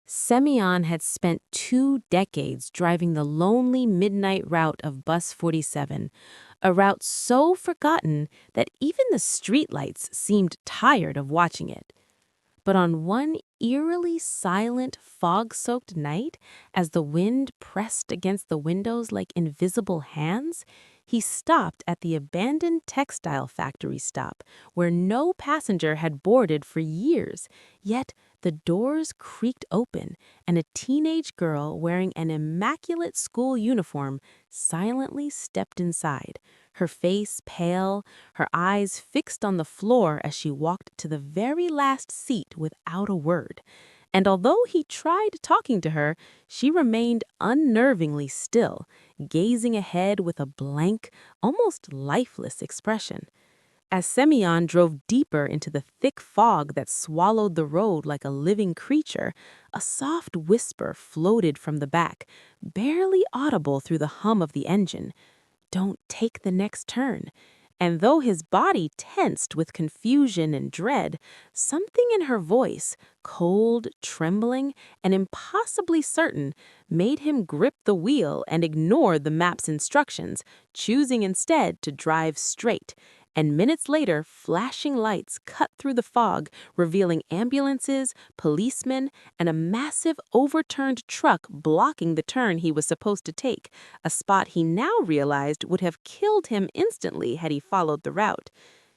Semyon had spent 2 decades driving the lonely midnight route of Bus 47, a route so forgotten that even the streetlights seemed tired of watching it. But on one eerily silent, fog-soaked night, as the wind pressed against the windows like invisible hands, he stopped at the abandoned textile factory stop, where no passenger had boarded for years. Yet the doors creaked open, and a teenage girl wearing an immaculate school uniform silently stepped inside, her face pale, her eyes fixed on the floor as she walked to the very last seat without a word. And although he tried talking to her, she remained unnervingly still, gazing ahead with a blank, almost lifeless expression. As Semyon drove deeper into the thick fog that swallowed the road like a living creature, a soft whisper floated from the back, barely audible through the hum of the engine. "Don't take the next turn." And though his body tensed with confusion and dread, something in her voice, cold, trembling, and impossibly certain, made him grip the wheel and ignore the map's instructions, choosing instead to drive straight. And minutes later, flashing lights cut through the fog, revealing ambulances, policemen, and a massive overturned truck blocking the turn he was supposed to take, a spot he now realized would have killed him instantly had he followed the route.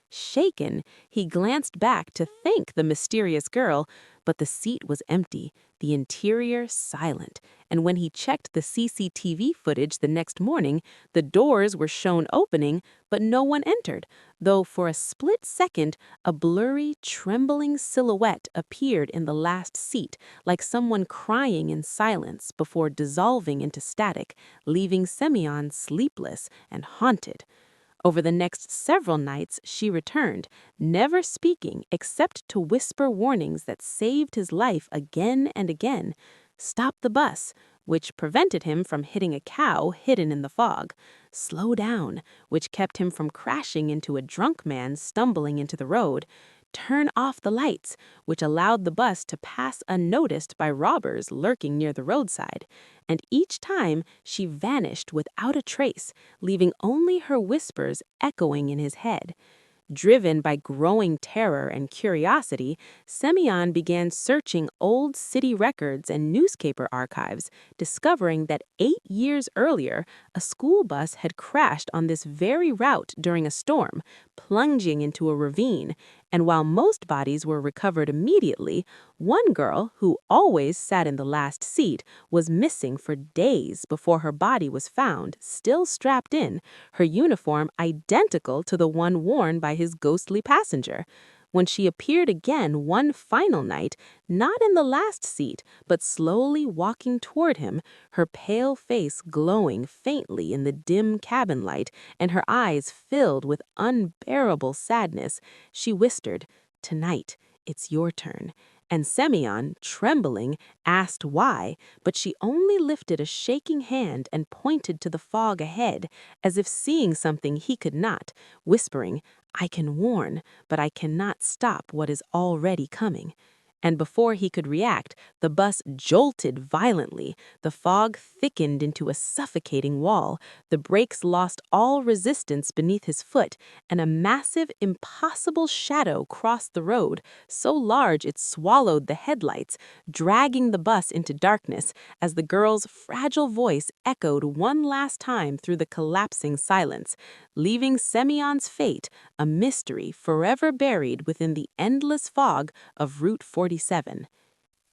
Shaken, he glanced back to thank the mysterious girl, but the seat was empty, the interior silent, and when he checked the CCTV footage the next morning, the doors were shown opening, but no one entered, though for a split second, a blurry, trembling silhouette appeared in the last seat, like someone crying in silence before dissolving into static, leaving Semyon sleepless and haunted. Over the next several nights, she returned, never speaking except to whisper warnings that saved his life again and again. Stop the bus, which prevented him from hitting a cow hidden in the fog. Slow down, which kept him from crashing into a drunk man stumbling into the road. Turn off the lights, which allowed the bus to pass unnoticed by robbers lurking near the roadside. And each time she vanished without a trace, leaving only her whispers echoing in his head. Driven by growing terror and curiosity, Semyon began searching old city records and newspaper archives, discovering that 8 years earlier, a school bus had crashed on this very route during a storm, plunging into a ravine. And while most bodies were recovered immediately, one girl, who always sat in the last seat, was missing for days before her body was found, still strapped in, her uniform identical to the one worn by his ghostly passenger. When she appeared again one final night, not in the last seat, but slowly walking toward him, her pale face glowing faintly in the dim cabin light and her eyes filled with unbearable sadness, she whispered, "Tonight, it's your turn." And Semyon, trembling, asked why, but she only lifted a shaking hand and pointed to the fog ahead, as if seeing something he could not, whispering, "I can warn, but I cannot stop what is already coming." And before he could react, the bus jolted violently, the fog thickened into a suffocating wall, the brakes lost all resistance beneath his foot, and a massive, impossible shadow crossed the road, so large it swallowed the headlights, dragging the bus into darkness as the girl's fragile voice echoed one last time through the collapsing silence, leaving Semyon's fate a mystery forever buried within the endless fog of Route 47.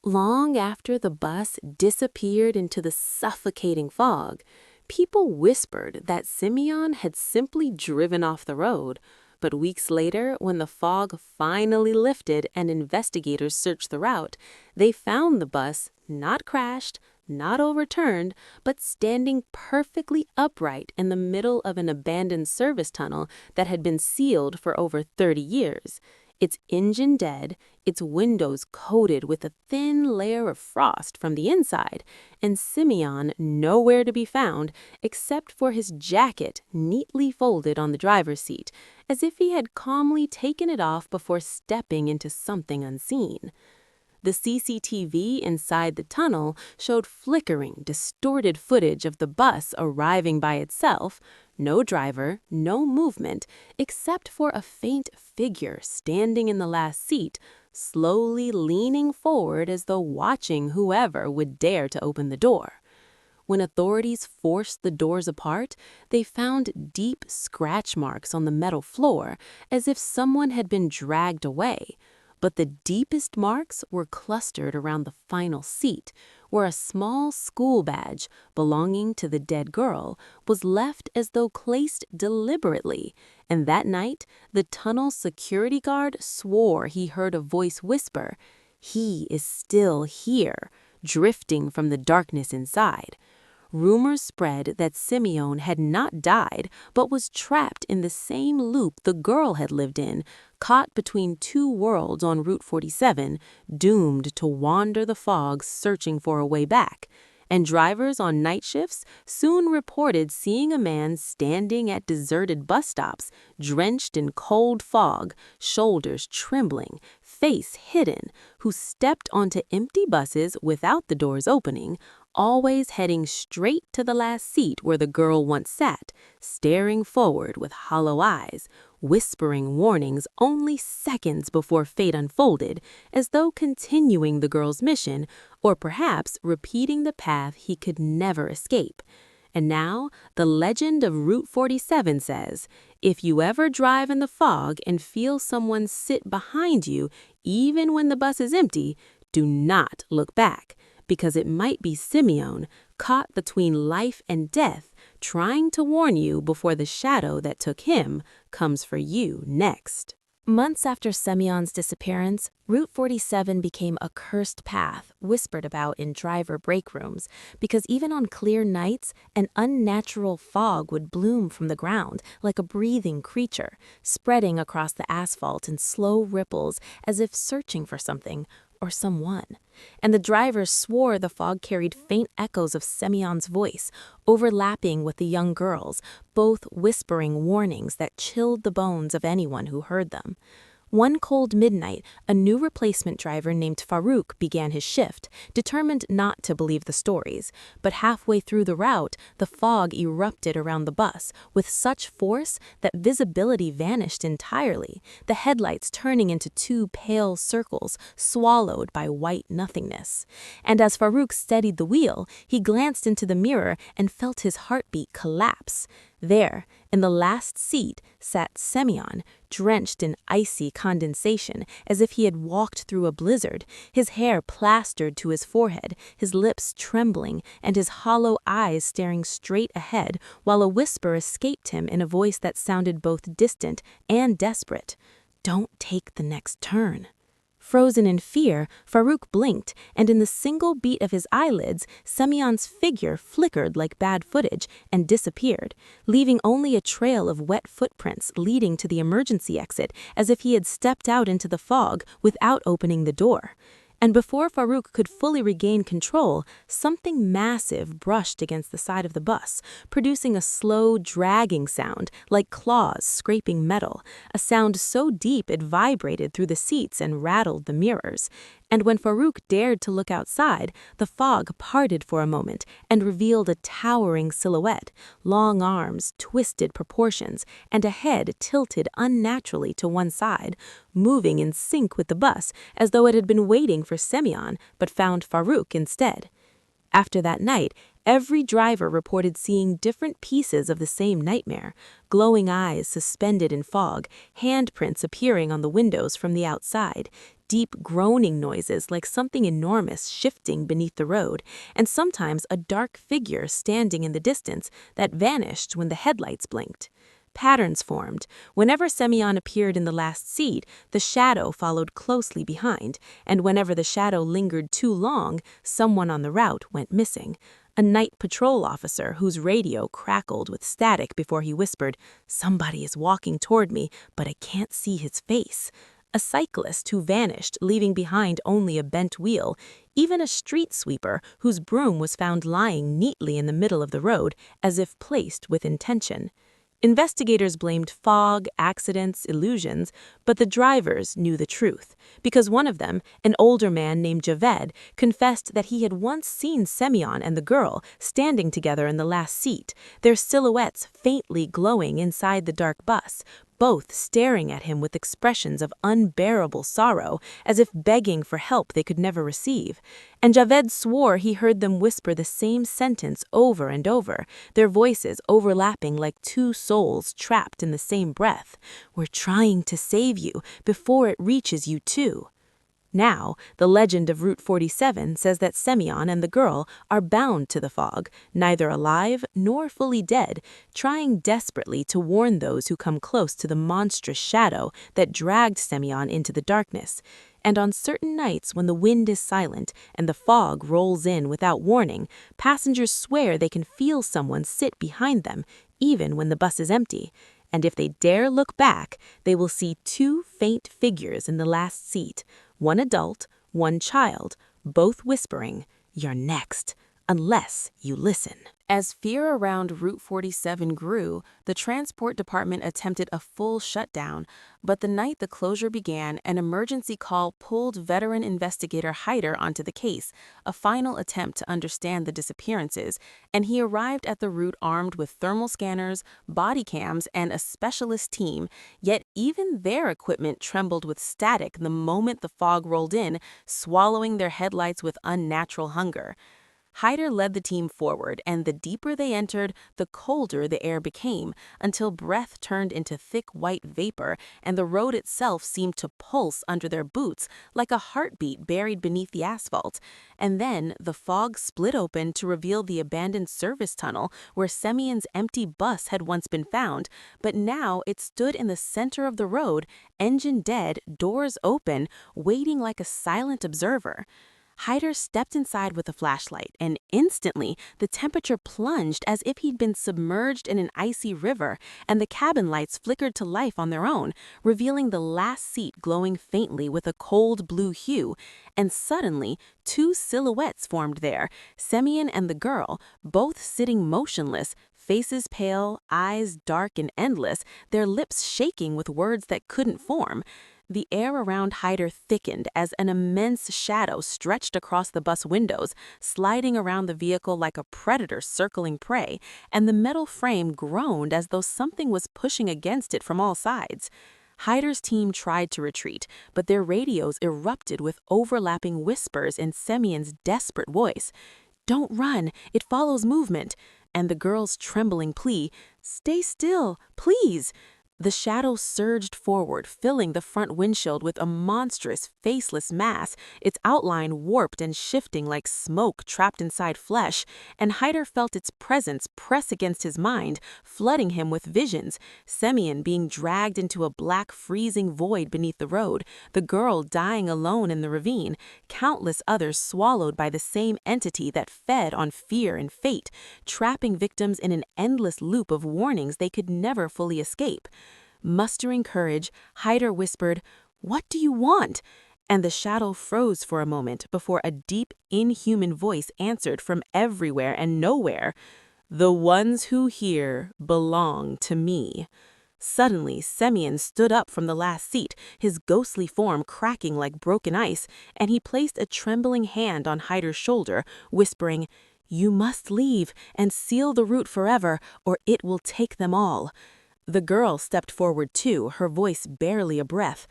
Long after the bus disappeared into the suffocating fog, people whispered that Semyon had simply driven off the road. But weeks later, when the fog finally lifted and investigators searched the route, they found the bus not crashed, not overturned, but standing perfectly upright in the middle of an abandoned service tunnel that had been sealed for over 30 years. Its engine dead, its windows coated with a thin layer of frost from the inside, and Semyon nowhere to be found except for his jacket neatly folded on the driver's seat, as if he had calmly taken it off before stepping into something unseen. The CCTV inside the tunnel showed flickering, distorted footage of the bus arriving by itself, no driver, no movement, except for a faint figure standing in the last seat, slowly leaning forward as though watching whoever would dare to open the door. When authorities forced the doors apart, they found deep scratch marks on the metal floor, as if someone had been dragged away. But the deepest marks were clustered around the final seat, where a small school badge belonging to the dead girl was left as though placed deliberately. And that night, the tunnel security guard swore he heard a voice whisper, "He is still here," drifting from the darkness inside. Rumors spread that Simeon had not died, but was trapped in the same loop the girl had lived in, caught between two worlds on Route 47, doomed to wander the fog searching for a way back. And drivers on night shifts soon reported seeing a man standing at deserted bus stops, drenched in cold fog, shoulders trembling, face hidden, who stepped onto empty buses without the doors opening, always heading straight to the last seat where the girl once sat, staring forward with hollow eyes, whispering warnings only seconds before fate unfolded, as though continuing the girl's mission, or perhaps repeating the path he could never escape. And now, the legend of Route 47 says, if you ever drive in the fog and feel someone sit behind you, even when the bus is empty, do not look back, because it might be Simeon, caught between life and death, trying to warn you before the shadow that took him comes for you next. Months after Semyon's disappearance, Route 47 became a cursed path whispered about in driver break rooms, because even on clear nights, an unnatural fog would bloom from the ground like a breathing creature, spreading across the asphalt in slow ripples as if searching for something or someone. And the drivers swore the fog carried faint echoes of Semyon's voice, overlapping with the young girl's, both whispering warnings that chilled the bones of anyone who heard them. One cold midnight, a new replacement driver named Farouk began his shift, determined not to believe the stories. But halfway through the route, the fog erupted around the bus with such force that visibility vanished entirely, the headlights turning into two pale circles swallowed by white nothingness. And as Farouk steadied the wheel, he glanced into the mirror and felt his heartbeat collapse. There, in the last seat, sat Semyon, drenched in icy condensation, as if he had walked through a blizzard, his hair plastered to his forehead, his lips trembling, and his hollow eyes staring straight ahead, while a whisper escaped him in a voice that sounded both distant and desperate. "Don't take the next turn." Frozen in fear, Farouk blinked, and in the single beat of his eyelids, Semyon's figure flickered like bad footage and disappeared, leaving only a trail of wet footprints leading to the emergency exit, as if he had stepped out into the fog without opening the door. And before Farouk could fully regain control, something massive brushed against the side of the bus, producing a slow, dragging sound like claws scraping metal, a sound so deep it vibrated through the seats and rattled the mirrors. And when Farouk dared to look outside, the fog parted for a moment and revealed a towering silhouette, long arms, twisted proportions, and a head tilted unnaturally to one side, moving in sync with the bus as though it had been waiting for Semyon but found Farouk instead. After that night, every driver reported seeing different pieces of the same nightmare: glowing eyes suspended in fog, handprints appearing on the windows from the outside, deep groaning noises like something enormous shifting beneath the road, and sometimes a dark figure standing in the distance that vanished when the headlights blinked. Patterns formed. Whenever Semyon appeared in the last seat, the shadow followed closely behind, and whenever the shadow lingered too long, someone on the route went missing. A night patrol officer whose radio crackled with static before he whispered, "Somebody is walking toward me, but I can't see his face." A cyclist who vanished, leaving behind only a bent wheel, even a street sweeper whose broom was found lying neatly in the middle of the road, as if placed with intention. Investigators blamed fog, accidents, illusions, but the drivers knew the truth, because one of them, an older man named Javed, confessed that he had once seen Semyon and the girl standing together in the last seat, their silhouettes faintly glowing inside the dark bus, both staring at him with expressions of unbearable sorrow, as if begging for help they could never receive. And Javed swore he heard them whisper the same sentence over and over, their voices overlapping like two souls trapped in the same breath. "We're trying to save you before it reaches you too." Now, the legend of Route 47 says that Semyon and the girl are bound to the fog, neither alive nor fully dead, trying desperately to warn those who come close to the monstrous shadow that dragged Semyon into the darkness. And on certain nights when the wind is silent and the fog rolls in without warning, passengers swear they can feel someone sit behind them, even when the bus is empty. And if they dare look back, they will see two faint figures in the last seat, one adult, one child, both whispering, "You're next, unless you listen." As fear around Route 47 grew, the Transport Department attempted a full shutdown, but the night the closure began, an emergency call pulled veteran investigator Hyder onto the case, a final attempt to understand the disappearances, and he arrived at the route armed with thermal scanners, body cams, and a specialist team, yet even their equipment trembled with static the moment the fog rolled in, swallowing their headlights with unnatural hunger. Hyder led the team forward, and the deeper they entered, the colder the air became, until breath turned into thick white vapor, and the road itself seemed to pulse under their boots like a heartbeat buried beneath the asphalt. And then the fog split open to reveal the abandoned service tunnel where Semyon's empty bus had once been found, but now it stood in the center of the road, engine dead, doors open, waiting like a silent observer. Hyder stepped inside with a flashlight, and instantly the temperature plunged as if he'd been submerged in an icy river, and the cabin lights flickered to life on their own, revealing the last seat glowing faintly with a cold blue hue. And suddenly, two silhouettes formed there, Semyon and the girl, both sitting motionless, faces pale, eyes dark and endless, their lips shaking with words that couldn't form. The air around Hyder thickened as an immense shadow stretched across the bus windows, sliding around the vehicle like a predator circling prey, and the metal frame groaned as though something was pushing against it from all sides. Hyder's team tried to retreat, but their radios erupted with overlapping whispers in Semyon's desperate voice. "Don't run, it follows movement," and the girl's trembling plea, "Stay still, please." The shadow surged forward, filling the front windshield with a monstrous, faceless mass, its outline warped and shifting like smoke trapped inside flesh, and Hyder felt its presence press against his mind, flooding him with visions, Semyon being dragged into a black freezing void beneath the road, the girl dying alone in the ravine, countless others swallowed by the same entity that fed on fear and fate, trapping victims in an endless loop of warnings they could never fully escape. Mustering courage, Hyder whispered, "What do you want?" And the shadow froze for a moment before a deep, inhuman voice answered from everywhere and nowhere, "The ones who hear belong to me." Suddenly, Semyon stood up from the last seat, his ghostly form cracking like broken ice, and he placed a trembling hand on Hyder's shoulder, whispering, "You must leave and seal the route forever, or it will take them all." The girl stepped forward too, her voice barely a breath.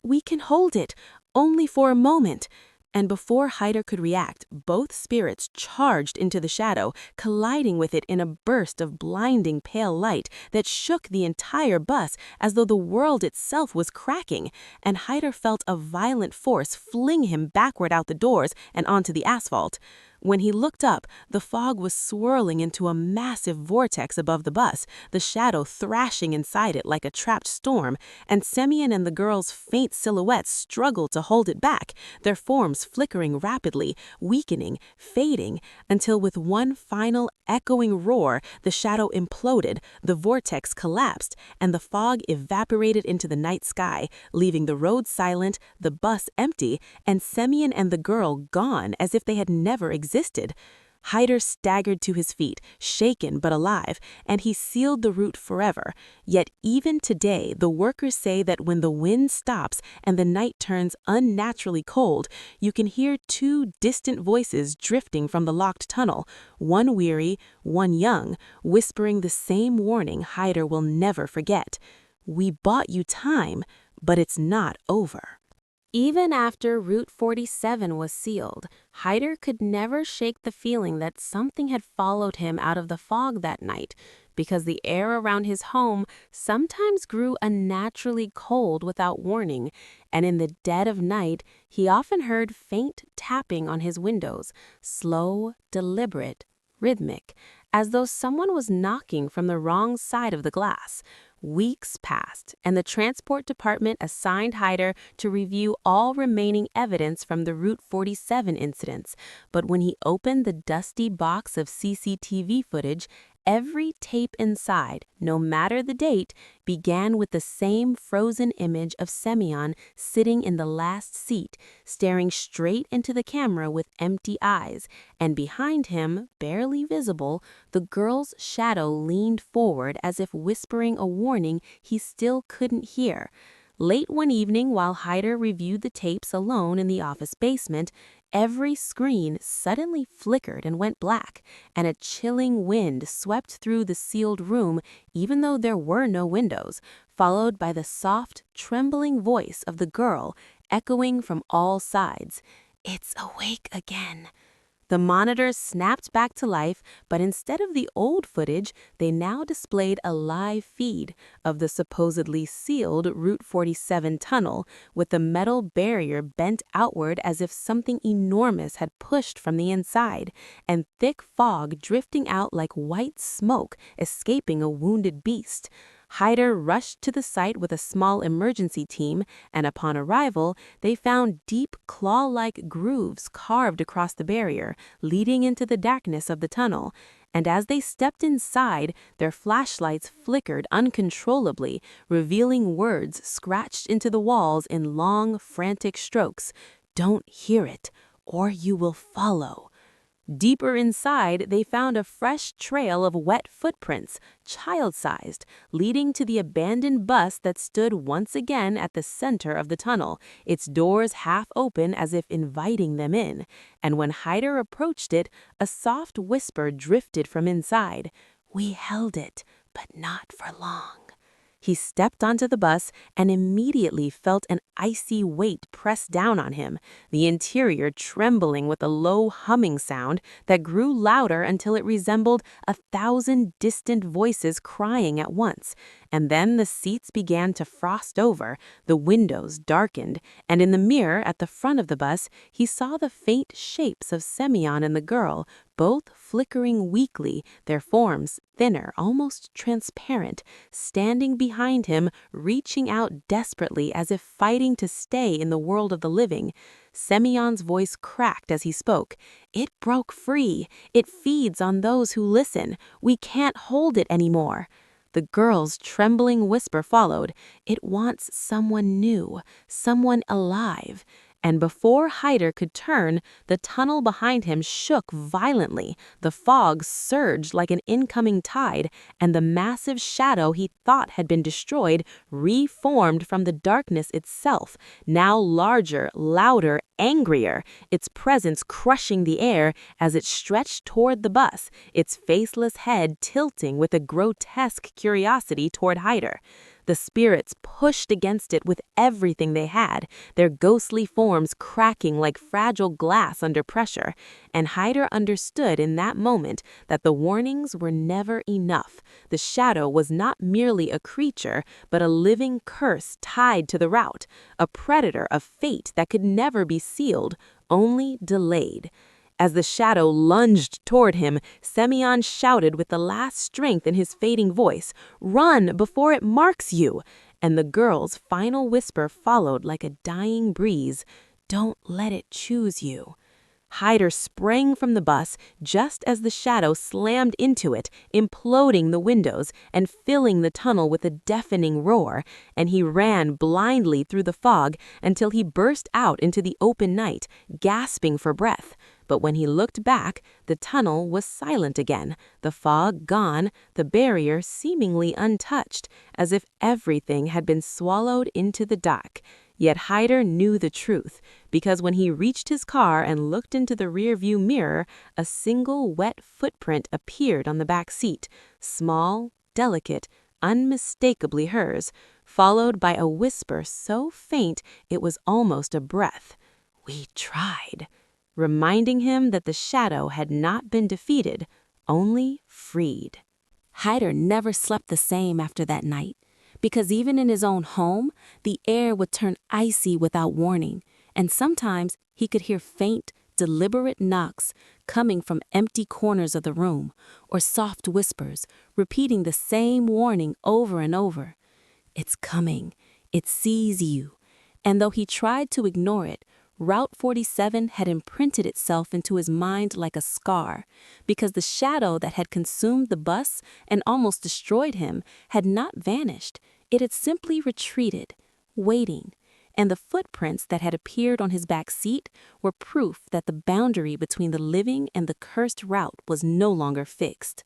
"We can hold it, only for a moment." And before Hyder could react, both spirits charged into the shadow, colliding with it in a burst of blinding pale light that shook the entire bus as though the world itself was cracking, and Hyder felt a violent force fling him backward out the doors and onto the asphalt. When he looked up, the fog was swirling into a massive vortex above the bus, the shadow thrashing inside it like a trapped storm, and Semyon and the girl's faint silhouettes struggled to hold it back, their forms flickering rapidly, weakening, fading, until with one final echoing roar, the shadow imploded, the vortex collapsed, and the fog evaporated into the night sky, leaving the road silent, the bus empty, and Semyon and the girl gone as if they had never existed. Hyder staggered to his feet, shaken but alive, and he sealed the route forever. Yet even today, the workers say that when the wind stops and the night turns unnaturally cold, you can hear two distant voices drifting from the locked tunnel, one weary, one young, whispering the same warning Hyder will never forget. "We bought you time, but it's not over." Even after Route 47 was sealed, Hyder could never shake the feeling that something had followed him out of the fog that night, because the air around his home sometimes grew unnaturally cold without warning, and in the dead of night, he often heard faint tapping on his windows, slow, deliberate, rhythmic, as though someone was knocking from the wrong side of the glass. Weeks passed, and the transport department assigned Hyder to review all remaining evidence from the Route 47 incidents. But when he opened the dusty box of CCTV footage, every tape inside, no matter the date, began with the same frozen image of Semyon sitting in the last seat, staring straight into the camera with empty eyes, and behind him, barely visible, the girl's shadow leaned forward as if whispering a warning he still couldn't hear. Late one evening, while Hyder reviewed the tapes alone in the office basement, every screen suddenly flickered and went black, and a chilling wind swept through the sealed room even though there were no windows, followed by the soft, trembling voice of the girl echoing from all sides. "It's awake again." The monitors snapped back to life, but instead of the old footage, they now displayed a live feed of the supposedly sealed Route 47 tunnel, with the metal barrier bent outward as if something enormous had pushed from the inside, and thick fog drifting out like white smoke escaping a wounded beast. Hyder rushed to the site with a small emergency team, and upon arrival, they found deep claw-like grooves carved across the barrier, leading into the darkness of the tunnel. And as they stepped inside, their flashlights flickered uncontrollably, revealing words scratched into the walls in long, frantic strokes. "Don't hear it, or you will follow." Deeper inside, they found a fresh trail of wet footprints, child-sized, leading to the abandoned bus that stood once again at the center of the tunnel, its doors half open as if inviting them in. And when Hyder approached it, a soft whisper drifted from inside. "We held it, but not for long." He stepped onto the bus and immediately felt an icy weight press down on him, the interior trembling with a low humming sound that grew louder until it resembled 1,000 distant voices crying at once. And then the seats began to frost over, the windows darkened, and in the mirror at the front of the bus, he saw the faint shapes of Semyon and the girl, both flickering weakly, their forms thinner, almost transparent, standing behind him, reaching out desperately as if fighting to stay in the world of the living. Semyon's voice cracked as he spoke. "It broke free. It feeds on those who listen. We can't hold it anymore." The girl's trembling whisper followed. "It wants someone new, someone alive." And before Hyder could turn, the tunnel behind him shook violently, the fog surged like an incoming tide, and the massive shadow he thought had been destroyed reformed from the darkness itself, now larger, louder, angrier, its presence crushing the air as it stretched toward the bus, its faceless head tilting with a grotesque curiosity toward Hyder. The spirits pushed against it with everything they had, their ghostly forms cracking like fragile glass under pressure, and Hyder understood in that moment that the warnings were never enough. The shadow was not merely a creature, but a living curse tied to the route, a predator of fate that could never be sealed, only delayed. As the shadow lunged toward him, Semyon shouted with the last strength in his fading voice, "Run before it marks you!" And the girl's final whisper followed like a dying breeze, "Don't let it choose you." Hyder sprang from the bus just as the shadow slammed into it, imploding the windows and filling the tunnel with a deafening roar, and he ran blindly through the fog until he burst out into the open night, gasping for breath. But when he looked back, the tunnel was silent again, the fog gone, the barrier seemingly untouched, as if everything had been swallowed into the dark. Yet Hyder knew the truth, because when he reached his car and looked into the rearview mirror, a single wet footprint appeared on the back seat, small, delicate, unmistakably hers, followed by a whisper so faint it was almost a breath. "We tried," reminding him that the shadow had not been defeated, only freed. Hyder never slept the same after that night, because even in his own home, the air would turn icy without warning, and sometimes he could hear faint, deliberate knocks coming from empty corners of the room, or soft whispers, repeating the same warning over and over. It's coming. It sees you. And though he tried to ignore it, Route 47 had imprinted itself into his mind like a scar, because the shadow that had consumed the bus and almost destroyed him had not vanished. It had simply retreated, waiting, and the footprints that had appeared on his back seat were proof that the boundary between the living and the cursed route was no longer fixed.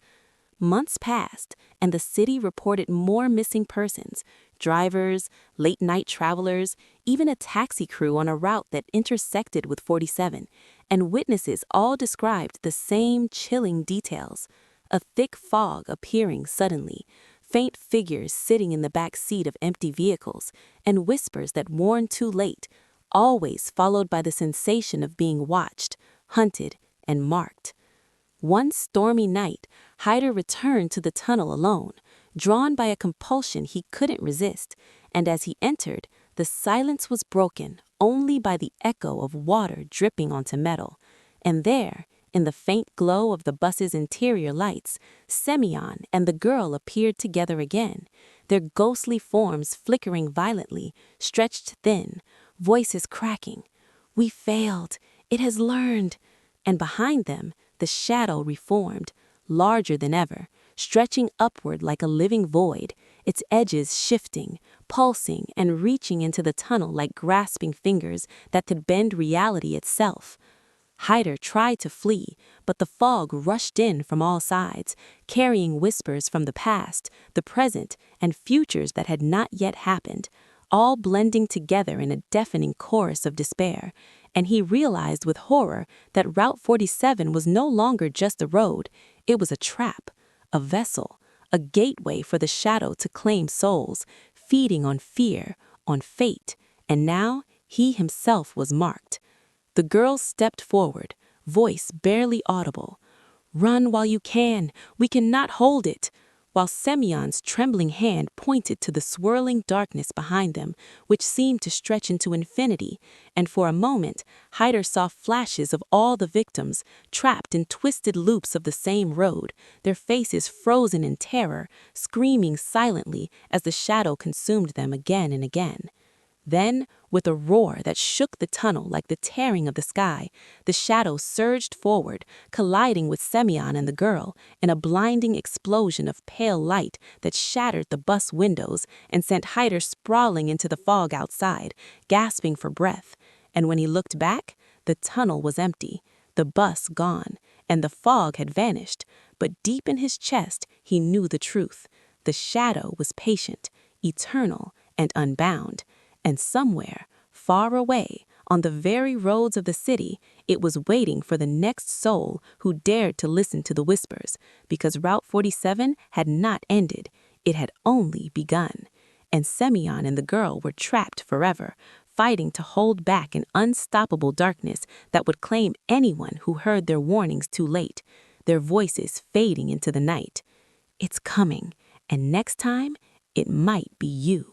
Months passed, and the city reported more missing persons, drivers, late-night travelers, even a taxi crew on a route that intersected with 47, and witnesses all described the same chilling details. A thick fog appearing suddenly, faint figures sitting in the back seat of empty vehicles, and whispers that warned too late, always followed by the sensation of being watched, hunted, and marked. One stormy night, Hyder returned to the tunnel alone, drawn by a compulsion he couldn't resist, and as he entered, the silence was broken only by the echo of water dripping onto metal. And there, in the faint glow of the bus's interior lights, Semyon and the girl appeared together again, their ghostly forms flickering violently, stretched thin, voices cracking. "We failed. It has learned." And behind them, the shadow reformed, larger than ever, stretching upward like a living void, its edges shifting, pulsing, and reaching into the tunnel like grasping fingers that could bend reality itself. Hyder tried to flee, but the fog rushed in from all sides, carrying whispers from the past, the present, and futures that had not yet happened, all blending together in a deafening chorus of despair. And he realized with horror that Route 47 was no longer just a road, it was a trap, a vessel, a gateway for the shadow to claim souls, feeding on fear, on fate, and now he himself was marked. The girl stepped forward, voice barely audible. "Run while you can, we cannot hold it," while Semyon's trembling hand pointed to the swirling darkness behind them, which seemed to stretch into infinity, and for a moment Hyder saw flashes of all the victims, trapped in twisted loops of the same road, their faces frozen in terror, screaming silently as the shadow consumed them again and again. Then, with a roar that shook the tunnel like the tearing of the sky, the shadow surged forward, colliding with Semyon and the girl in a blinding explosion of pale light that shattered the bus windows and sent Hyder sprawling into the fog outside, gasping for breath. And when he looked back, the tunnel was empty, the bus gone, and the fog had vanished. But deep in his chest, he knew the truth. The shadow was patient, eternal, and unbound. And somewhere, far away, on the very roads of the city, it was waiting for the next soul who dared to listen to the whispers, because Route 47 had not ended, it had only begun. And Semyon and the girl were trapped forever, fighting to hold back an unstoppable darkness that would claim anyone who heard their warnings too late, their voices fading into the night. It's coming, and next time, it might be you.